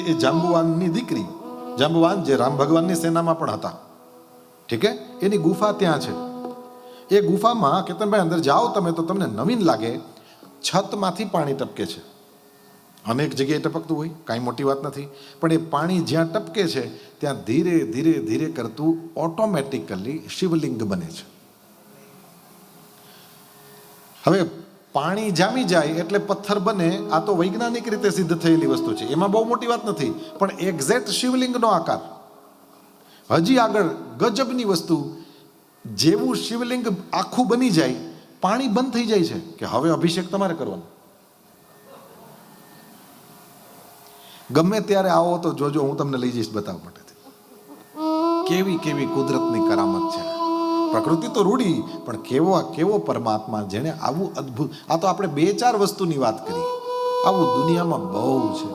એ જાંબુવાનની દીકરી, જાંબુવાન જે રામ ભગવાનની સેનામાં પણ હતા, ઠીક હે, એની ગુફા ત્યાં છે. એ ગુફામાં કેતનભાઈ અંદર જાઓ તમે તો તમને નવીન લાગે, છતમાંથી પાણી ટપકે છે. અનેક જગ્યાએ ટપકતું હોય, કાંઈ મોટી વાત નથી, પણ એ પાણી જ્યાં ટપકે છે ત્યાં ધીરે ધીરે ધીરે કરતું ઓટોમેટિકલી શિવલિંગ બને છે. હવે પાણી જામી જાય એટલે પથ્થર બને, આ તો વૈજ્ઞાનિક રીતે સિદ્ધ થયેલી વસ્તુ છે, એમાં બહુ મોટી વાત નથી. પણ એક્ઝેક્ટ શિવલિંગનો આકાર, હજી આગળ ગજબની વસ્તુ, જેવું શિવલિંગ આખું બની જાય, પાણી બંધ થઈ જાય છે કે હવે અભિષેક તમારે કરવાનો. ગમે ત્યારે આવો તો જોજો, હું તમને લઈ જઈશ બતાવવા માટે. કેવી કેવી કુદરતની કરામત છે. પ્રકૃતિ તો રૂડી, પણ કેવો પરમાત્મા જેને આવું અદ્ભુત, આ તો આપણે 2-4 વસ્તુની વાત કરી, આવું દુનિયામાં બહુ છે.